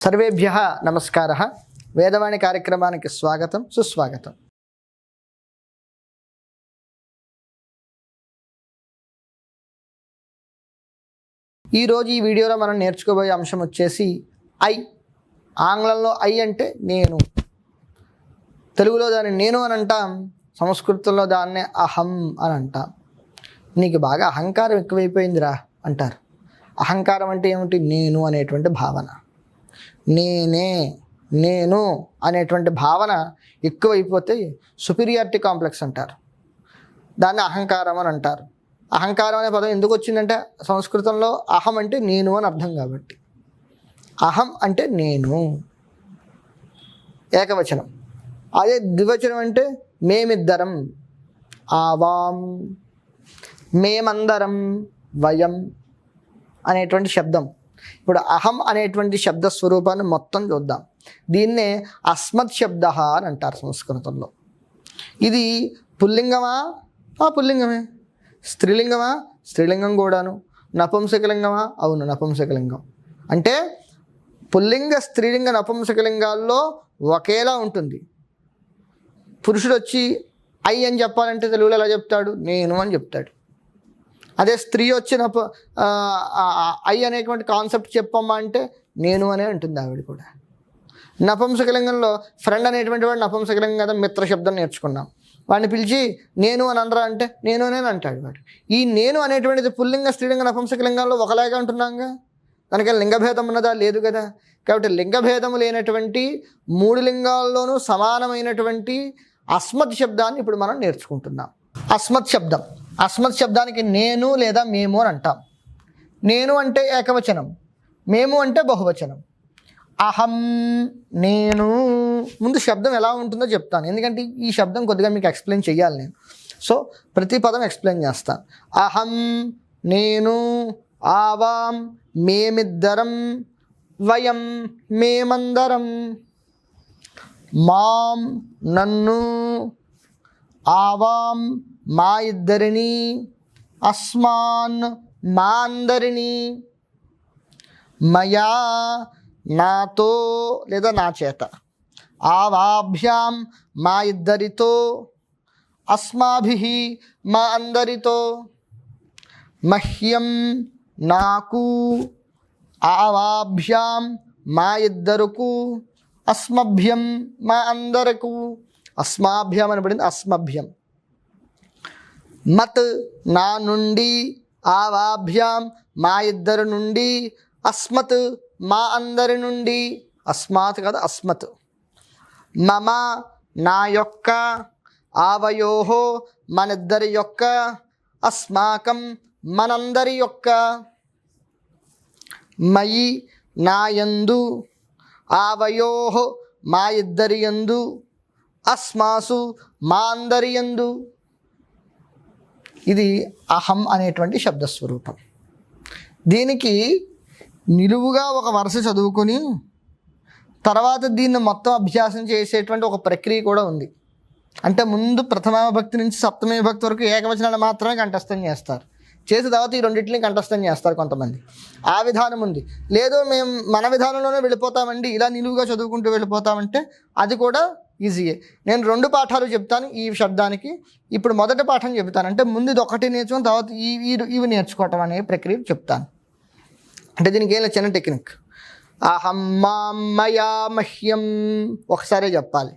సర్వేభ్యః నమస్కారः. వేదవాణి కార్యక్రమానికి స్వాగతం, సుస్వాగతం. ఈరోజు ఈ వీడియోలో మనం నేర్చుకోబోయే అంశం వచ్చేసి ఐ. ఆంగ్లంలో ఐ అంటే నేను, తెలుగులో దాన్ని నేను అని అంటాం, సంస్కృతంలో దాన్నే అహం అని అంటాం. నీకు బాగా అహంకారం ఎక్కువైపోయిందిరా అంటారు. అహంకారం అంటే ఏమిటి? నేను అనేటువంటి భావన, నేను అనేటువంటి భావన ఎక్కువైపోతే సుపీరియారిటీ కాంప్లెక్స్ అంటారు, దాన్ని అహంకారం అని అంటారు. అహంకారం అనే పదం ఎందుకు వచ్చిందంటే సంస్కృతంలో అహం అంటే నేను అని అర్థం కాబట్టి. అహం అంటే నేను, ఏకవచనం. అదే ద్వివచనం అంటే మేమిద్దరం, ఆవాం, మేమందరం, వయం అనేటువంటి శబ్దం. ఇప్పుడు అహం అనేటువంటి శబ్ద స్వరూపాన్ని మొత్తం చూద్దాం. దీన్నే అస్మత్ శబ్ద అని అంటారు సంస్కృతంలో. ఇది పుల్లింగమా? పుల్లింగమే. స్త్రీలింగమా? స్త్రీలింగం కూడాను. నపుంసకలింగమా? అవును, నపుంసకలింగం. అంటే పుల్లింగ, స్త్రీలింగ, నపుంసకలింగాల్లో ఒకేలా ఉంటుంది. పురుషుడు వచ్చి ఐ అని చెప్పాలంటే తెలుగులో ఎలా చెప్తాడు? నేను అని చెప్తాడు. అదే స్త్రీ వచ్చిన ఐ అనేటువంటి కాన్సెప్ట్ చెప్పమ్మా అంటే నేను అనే ఉంటుంది ఆవిడ కూడా. నపుంసకలింగంలో ఫ్రెండ్ అనేటువంటి వాడు నపుంసకలింగం కదా, మిత్ర శబ్దం నేర్చుకున్నాం. వాడిని పిలిచి నేను అని అనరా అంటే నేను అనే అంటాడు వాడు. ఈ నేను అనేటువంటిది పుల్లింగ, స్త్రీలింగ, నపుంసకలింగాల్లో ఒకలాగా అంటున్నాంగా. దానికి లింగభేదం ఉన్నదా? లేదు కదా. కాబట్టి లింగభేదము లేనటువంటి మూడు లింగాల్లోనూ సమానమైనటువంటి అస్మత్ శబ్దాన్ని ఇప్పుడు మనం నేర్చుకుంటున్నాం. అస్మత్ శబ్దం, అస్మత్ శబ్దానికి నేను లేదా మేము అని అంటాం. నేను అంటే ఏకవచనం, మేము అంటే బహువచనం. అహం, నేను. ముందు శబ్దం ఎలా ఉంటుందో చెప్తాను, ఎందుకంటే ఈ శబ్దం కొద్దిగా మీకు ఎక్స్ప్లెయిన్ చేయాలి నేను. సో ప్రతి పదం ఎక్స్ప్లెయిన్ చేస్తాను. అహం, నేను, ఆవాం, మేమిద్దరం, వయం, మేమందరం, మాం, నన్ను, ఆవాం, మా ఇద్దరిని, అస్మాన్, మా అందరినీ, మయా, నాతో లేదా నా చేత, ఆవాభ్యాం, మా ఇద్దరితో, అస్మాభిః, మా అందరితో, మహ్యం, నాకు, ఆవాభ్యాం, మా ఇద్దరుకు, అస్మభ్యం, మా అందరకు. అస్మాభ్యం అని పడింది, అస్మభ్యం. మత్, నా నుండి, ఆవాభ్యాం, మా ఇద్దరు నుండి, అస్మత్, మా అందరి నుండి. అస్మాత్ కదా, అస్మత్. మమ, నా యొక్క, ఆవయోహో, మనిద్దరి యొక్క, అస్మాకం, మనందరి యొక్క, మయి, నా యందు, ఆవయోహో, మా ఇద్దరి యందు, అస్మాసు, మా అందరి యందు. ఇది అహం అనేటువంటి శబ్దస్వరూపం. దీనికి నిలువుగా ఒక వరుస చదువుకొని తర్వాత దీన్ని మొత్తం అభ్యాసం చేసేటువంటి ఒక ప్రక్రియ కూడా ఉంది. అంటే ముందు ప్రథమ విభక్తి నుంచి సప్తమ విభక్తి వరకు ఏకవచనాలు మాత్రమే కంఠస్థం చేస్తారు, చేసిన తర్వాత ఈ రెండింటిని కంఠస్థం చేస్తారు కొంతమంది. ఆ విధానం ఉంది. లేదు మేము మన విధానంలోనే వెళ్ళిపోతామండి, ఇలా నిలువుగా చదువుకుంటూ వెళ్ళిపోతామంటే అది కూడా ఈజీయే. నేను రెండు పాఠాలు చెప్తాను ఈ శబ్దానికి. ఇప్పుడు మొదటి పాఠం చెప్తాను, అంటే ముందు ఇది ఒకటి నేర్చుకుని తర్వాత ఇవి నేర్చుకోవటం అనే ప్రక్రియ చెప్తాను. అంటే దీనికి ఏం చిన్న టెక్నిక్. అహం, మాం, మయా, మహ్యం. ఒకసారే చెప్పాలి.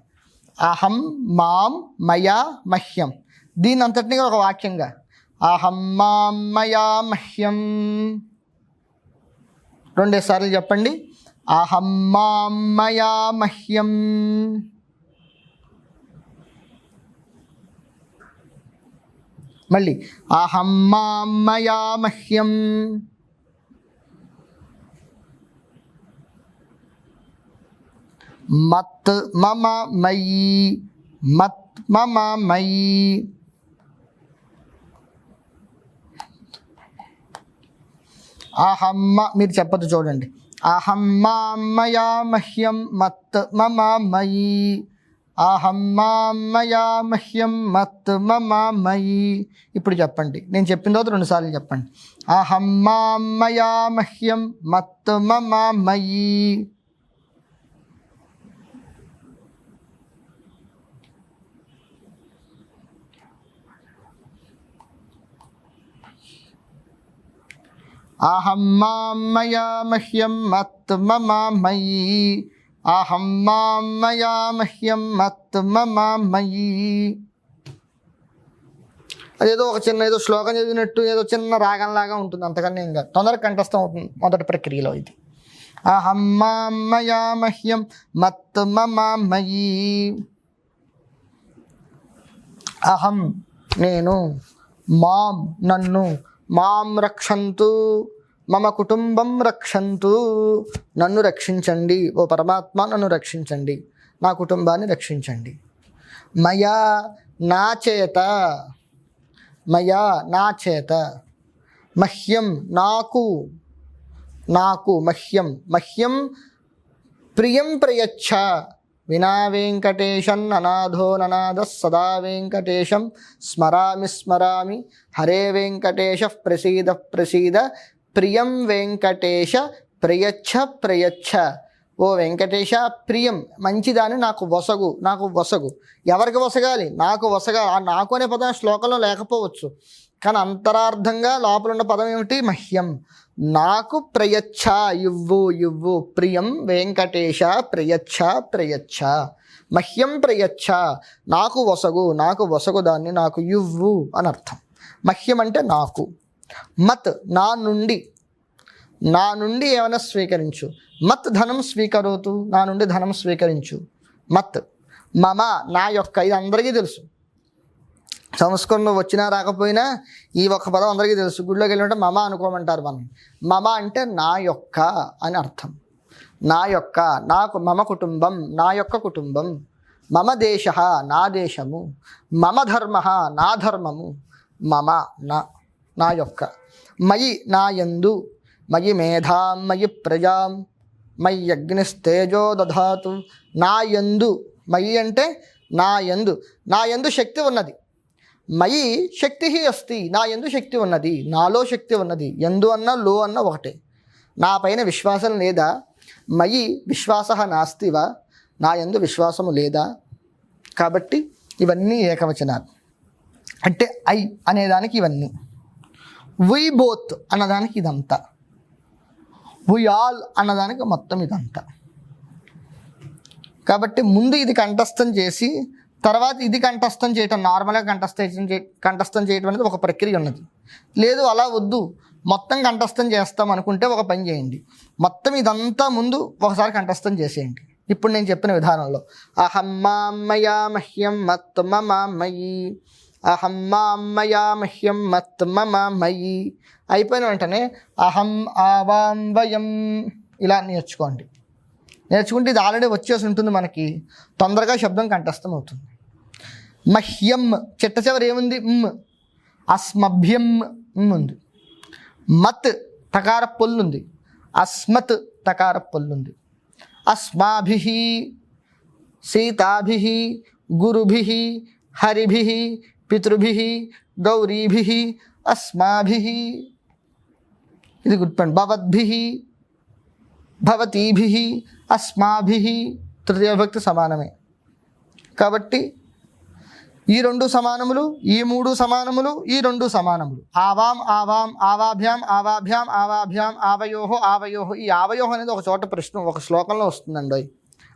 అహం, మాం, మయా, మహ్యం. దీని అంతటినీ ఒక వాక్యంగా అహం, మాం, మయా, మహ్యం. రెండేసార్లు చెప్పండి. అహం, మాం, మయా, మహ్యం. మళ్ళీ అహం, మాం, మయా, మహ్యం. మత్, మమ, మయి, మత్, మమ, మయి. అహం, మీరు చెప్పదు చూడండి. అహం, మాం, మయా, మహ్యం, మత్, మమ, మయి. అహం, మాం, మయా, మహ్యం, మత్, మమ, మయి. ఇప్పుడు చెప్పండి, నేను చెప్పిన తర్వాత రెండుసార్లు చెప్పండి. అహం, మాం, మయా, మహ్యం, మత్, మమ, మయి. అహం మాం మయా మహ్యం మత్ మమ మయి, అహం మాం మయా మహ్యం మత్ మమ మయి. అదేదో ఒక చిన్న ఏదో శ్లోకం చదివినట్టు ఏదో చిన్న రాగంలాగా ఉంటుంది, అంతకన్నా ఏం కాదు. తొందరగా కంఠస్థం అవుతుంది మొదటి ప్రక్రియలో ఇది. అహం మాం మయా మహ్యం మత్ మమ మయి, అహం నేను, మాం నన్ను, మాం రక్షంతు మమ కుటుంబం రక్షంతు నన్ను రక్షించండి, ఓ పరమాత్మ నన్ను రక్షించండి, నా కుటుంబాన్ని రక్షించండి. మయా నా చేత, మయా నా చేత, మహ్యం నాకు, నాకు మహ్యం, మహ్యం ప్రియం ప్రయచ్ఛ, వినా వెంకటేశం ననాథో ననాథ సదా వెంకటేశం స్మరామి స్మరామి, హరే వెంకటేశ ప్రసీద ప్రసీద, ప్రియం వెంకటేశ ప్రయచ్ఛ ప్రయచ్ఛ, ఓ వెంకటేశ ప్రియం మంచిదాన్ని నాకు వసగు, నాకు వసగు. ఎవరికి వసగాలి? నాకు వసగాలి. ఆ నాకు అనే పదం శ్లోకంలో లేకపోవచ్చు, కానీ అంతరార్థంగా లోపల ఉన్న పదం ఏమిటి? మహ్యం, నాకు ప్రయచ్ఛ, ఇవ్వు ఇవ్వు, ప్రియం వెంకటేశ ప్రయచ్ఛ ప్రయచ్ఛ, మహ్యం ప్రయచ్ఛ, నాకు వసగు, నాకు వసగు దాన్ని నాకు ఇవ్వు అని అర్థం. మహ్యం అంటే నాకు, మత్ నా నుండి, నా నుండి ఏమైనా స్వీకరించు, మత్ ధనం స్వీకరోతు, నా నుండి ధనం స్వీకరించు. మత్ మమ నా యొక్క, ఇది అందరికీ తెలుసు, సంస్కృతంలో వచ్చినా రాకపోయినా ఈ ఒక్క పదం అందరికీ తెలుసు. గుడిలోకి వెళ్ళినట్టు మమ అనుకోమంటారు మనం. మమ అంటే నా యొక్క అని అర్థం. నా యొక్క, నాకు, మమ కుటుంబం నా యొక్క కుటుంబం, మమ దేశ నా దేశము, మమ ధర్మ నా ధర్మము, మమ నా నా యొక్క, మయి నా యందు, మయి మేధాం మయి ప్రజాం మయి అగ్నిస్తేజో దధాతు, నా యందు, మయి అంటే నా యందు, నా యందు శక్తి ఉన్నది. మయి శక్తి అస్తి, నా యందు శక్తి ఉన్నది, నాలో శక్తి ఉన్నది. యందు అన్న లో అన్న ఒకటే. నా పైన విశ్వాసం లేదా? మయి విశ్వాస నాస్తివా, నా యందు విశ్వాసము లేదా? కాబట్టి ఇవన్నీ ఏకవచనాలు. అంటే ఐ అనేదానికి ఇవన్నీ, వి బోత్ అన్నదానికి ఇదంతా, వి ఆల్ అన్నదానికి మొత్తం ఇదంతా. కాబట్టి ముందు ఇది కంఠస్థం చేసి తర్వాత ఇది కంఠస్థం చేయటం, నార్మల్గా కంఠస్థం చేయటం అనేది ఒక ప్రక్రియ ఉన్నది. లేదు అలా వద్దు, మొత్తం కంఠస్థం చేస్తాం అనుకుంటే ఒక పని చేయండి, మొత్తం ఇదంతా ముందు ఒకసారి కంఠస్థం చేసేయండి. ఇప్పుడు నేను చెప్పిన విధానంలో అహం మాం మయా మహ్యం మత్ మమ మయి, అహం మాం మయా మహ్యం మత్ మమ మయి అయిపోయిన వెంటనే అహం ఆవాం వయం ఇలా నేర్చుకోండి. నేర్చుకుంటే ఇది ఆల్రెడీ వచ్చేసి ఉంటుంది మనకి, తొందరగా శబ్దం కంఠస్థం అవుతుంది. మహ్యం చిట్ట చివరి ఏముంది? అస్మభ్యం ఉంది. మత్ తకార పొల్లుంది, అస్మత్ తకార పొల్లుంది. అస్మాభిః సీతాభిః గురుభిః హరిభిః పితృభిః గౌరీభిః అస్మాభిః, ఇది గుర్తుపండి. భవద్భిః భవతీభిః అస్మాభిః తృతీయ విభక్తి సమానమే. కాబట్టి ఈ రెండు సమానములు, ఈ మూడు సమానములు, ఈ రెండు సమానములు. ఆవాం ఆవాం ఆవాభ్యాం ఆవాభ్యాం ఆవాభ్యాం ఆవయోహో ఆవయోహో. ఈ ఆవయోహో అనేది ఒక చోట ప్రశ్న ఒక శ్లోకంలో వస్తుందండి.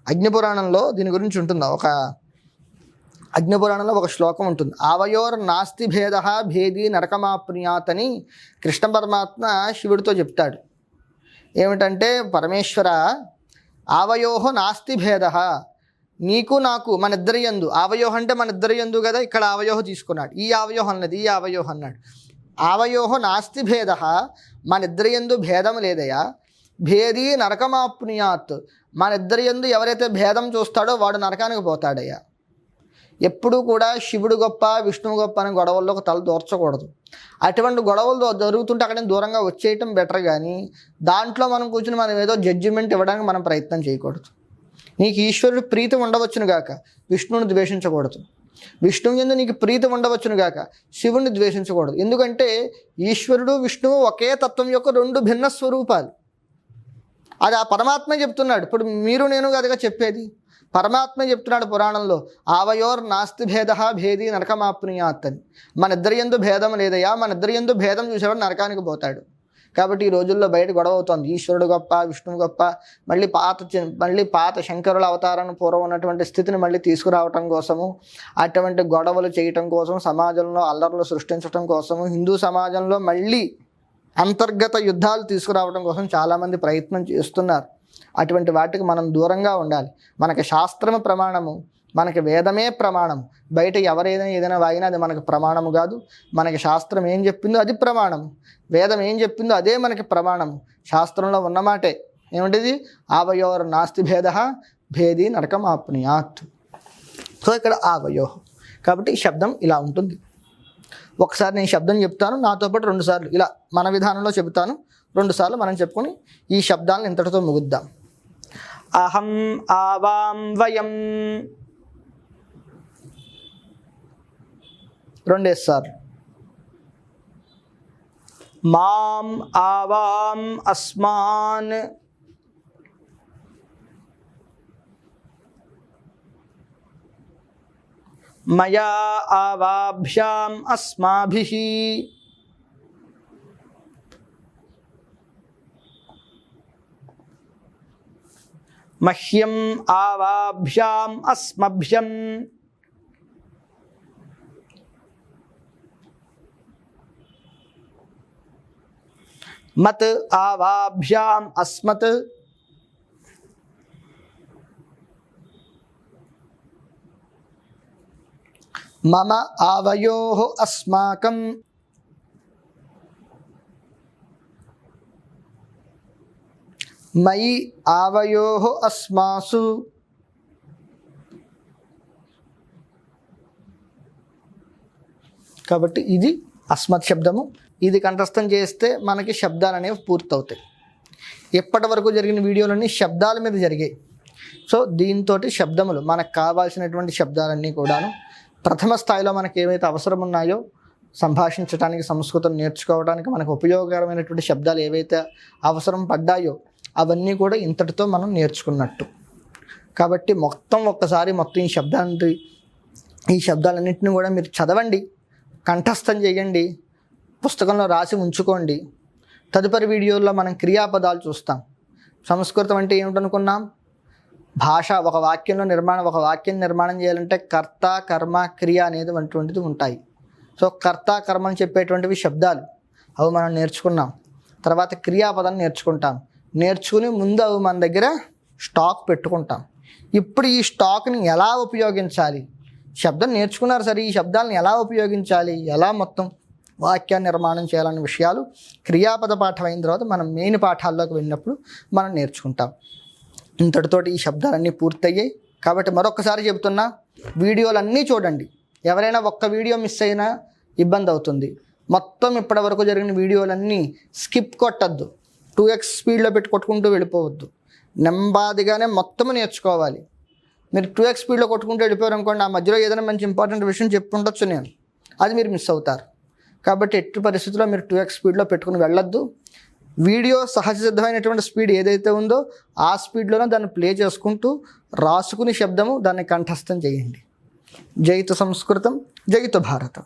అగ్నిపురాణంలో దీని గురించి ఉంటుంది. అగ్నిపురాణంలో ఒక శ్లోకం ఉంటుంది. ఆవయోర్ నాస్తి భేద భేది నరకమాప్నుయాత్ అని కృష్ణ పరమాత్మ శివుడితో చెప్తాడు. ఏమిటంటే, పరమేశ్వర ఆవయోహో నాస్తి భేద, నీకు నాకు మన ఇద్దరి యందు, ఆవయోహ అంటే మన ఇద్దరి యందు కదా, ఇక్కడ ఆవయోహ తీసుకున్నాడు. ఈ ఆవయోహ అన్నది ఈ ఆవయోహ అన్నాడు. ఆవయోహో నాస్తి భేద, మన ఇద్దరి యందు భేదం లేదయా. భేదీ నరకమాప్నుయాత్, మన ఇద్దరి యందు ఎవరైతే భేదం చూస్తాడో వాడు నరకానికి పోతాడయ్యా. ఎప్పుడూ కూడా శివుడు గొప్ప విష్ణువు గొప్ప అని గొడవల్లోకి తల దూర్చకూడదు. అటువంటి గొడవలు జరుగుతుంటే అక్కడ దూరంగా వచ్చేయటం బెటర్, కానీ దాంట్లో మనం కూర్చుని మనం ఏదో జడ్జిమెంట్ ఇవ్వడానికి మనం ప్రయత్నం చేయకూడదు. నీకు ఈశ్వరుడు ప్రీతి ఉండవచ్చును గాక, విష్ణువుని ద్వేషించకూడదు. విష్ణువు యందు నీకు ప్రీతి ఉండవచ్చును గాక, శివుణ్ణి ద్వేషించకూడదు. ఎందుకంటే ఈశ్వరుడు విష్ణువు ఒకే తత్వం యొక్క రెండు భిన్న స్వరూపాలు. అది ఆ పరమాత్మ చెప్తున్నాడు. ఇప్పుడు మీరు నేను కదగా చెప్పేది, పరమాత్మ చెప్తున్నాడు పురాణంలో. ఆవయోర్ నాస్తి భేద భేదీ నరకమాప్నుయాత్ అని. మన ఇద్దరి యందు భేదం లేదయా, మన ఇద్దరి యందు భేదం చూసేవాడు నరకానికి పోతాడు. కాబట్టి ఈ రోజుల్లో బయట గొడవ అవుతుంది, ఈశ్వరుడు గొప్ప, విష్ణువు గొప్ప, మళ్ళీ పాత శంకరుల అవతారాన్ని పూర్వం ఉన్నటువంటి స్థితిని మళ్ళీ తీసుకురావటం కోసము, అటువంటి గొడవలు చేయటం కోసం, సమాజంలో అల్లర్లు సృష్టించడం కోసము, హిందూ సమాజంలో మళ్ళీ అంతర్గత యుద్ధాలు తీసుకురావడం కోసం చాలామంది ప్రయత్నం చేస్తున్నారు. అటువంటి వాటికి మనం దూరంగా ఉండాలి. మనకి శాస్త్రము ప్రమాణము, మనకి వేదమే ప్రమాణం. బయట ఎవరైనా ఏదైనా వాగినా అది మనకు ప్రమాణము కాదు. మనకి శాస్త్రం ఏం చెప్పిందో అది ప్రమాణం, వేదం ఏం చెప్పిందో అదే మనకి ప్రమాణం. శాస్త్రంలో ఉన్నమాటే ఏమిటిది? ఆవయోర్ నాస్తి భేద భేది నరకం ఆప్నుయాత్. సో ఇక్కడ ఆవయో, కాబట్టి ఈ శబ్దం ఇలా ఉంటుంది. ఒకసారి నేను శబ్దం చెప్తాను, నాతో పాటు 2 సార్లు ఇలా మన విధానంలో చెబుతాను, 2 సార్లు మనం చెప్పుకొని ఈ శబ్దాలను ఇంతటితో ముగిద్దాం. అహం ఆవాం వయం, 2 సార్లు. మాం ఆవాం అస్మాన్, మయా ఆవాభ్యాం అస్మాభిః, మహ్యం ఆవాభ్యాం అస్మభ్యం, మత్ ఆవాభ్యాం అస్మత్, మమ ఆవయోః అస్మాకం, మయి ఆవయోః అస్మాసు, కాబట్టి ఇది అస్మత్ శబ్దము. ఇది కంఠస్థం చేస్తే మనకి శబ్దాలు అనేవి పూర్తవుతాయి. ఇప్పటి వరకు జరిగిన వీడియోలన్నీ శబ్దాల మీద జరిగాయి. సో దీంతో శబ్దములు మనకు కావాల్సినటువంటి శబ్దాలన్నీ కూడాను ప్రథమ స్థాయిలో మనకి ఏవైతే అవసరం ఉన్నాయో, సంభాషించడానికి, సంస్కృతం నేర్చుకోవడానికి మనకు ఉపయోగకరమైనటువంటి శబ్దాలు ఏవైతే అవసరం పడ్డాయో అవన్నీ కూడా ఇంతటితో మనం నేర్చుకున్నట్టు. కాబట్టి ఒక్కసారి ఈ శబ్దాలన్నింటినీ కూడా మీరు చదవండి, కంఠస్థం చేయండి, పుస్తకంలో రాసి ఉంచుకోండి. తదుపరి వీడియోల్లో మనం క్రియాపదాలు చూస్తాం. సంస్కృతం అంటే ఏమిటనుకున్నాం? భాష. ఒక వాక్యం నిర్మాణం చేయాలంటే కర్త, కర్మ, క్రియ అనేటువంటిది ఉంటాయి. సో కర్త, కర్మ అని చెప్పేటువంటివి శబ్దాలు, అవి మనం నేర్చుకున్నాం. తర్వాత క్రియాపదం నేర్చుకుని ముందు అవి మన దగ్గర స్టాక్ పెట్టుకుంటాం. ఇప్పుడు ఈ స్టాక్ని ఎలా ఉపయోగించాలి? శబ్దం నేర్చుకున్నారు సరే, ఈ శబ్దాలను ఎలా ఉపయోగించాలి, ఎలా మొత్తం వాక్యాన్ని నిర్మాణం చేయాలనే విషయాలు క్రియాపద పాఠం అయిన తర్వాత మనం మెయిన్ పాఠాల్లోకి వెళ్ళినప్పుడు మనం నేర్చుకుంటాం. ఇంతటితోటి ఈ శబ్దాలన్నీ పూర్తయ్యాయి. కాబట్టి మరొకసారి చెబుతున్నా, వీడియోలన్నీ చూడండి. ఎవరైనా ఒక్క వీడియో మిస్ అయినా ఇబ్బంది అవుతుంది. మొత్తం ఇప్పటి వరకు జరిగిన వీడియోలన్నీ స్కిప్ కొట్టద్దు, 2x స్పీడ్లో పెట్టి కొట్టుకుంటూ వెళ్ళిపోవద్దు. నెమ్మదిగానే మొత్తం నేర్చుకోవాలి. మీరు 2x స్పీడ్లో కొట్టుకుంటూ వెళ్ళిపోయారు అనుకోండి, ఆ మధ్యలో ఏదైనా మంచి ఇంపార్టెంట్ విషయం చెప్పుండొచ్చు నేను, అది మీరు మిస్ అవుతారు. కాబట్టి ఎట్టి పరిస్థితుల్లో మీరు 2x స్పీడ్లో పెట్టుకుని వెళ్ళొద్దు. వీడియో సహజ సిద్ధమైనటువంటి స్పీడ్ ఏదైతే ఉందో ఆ స్పీడ్లోనే దాన్ని ప్లే చేసుకుంటూ రాసుకుని శబ్దము దాన్ని కంఠస్థం చేయండి. జైతు సంస్కృతం, జైతు భారతం.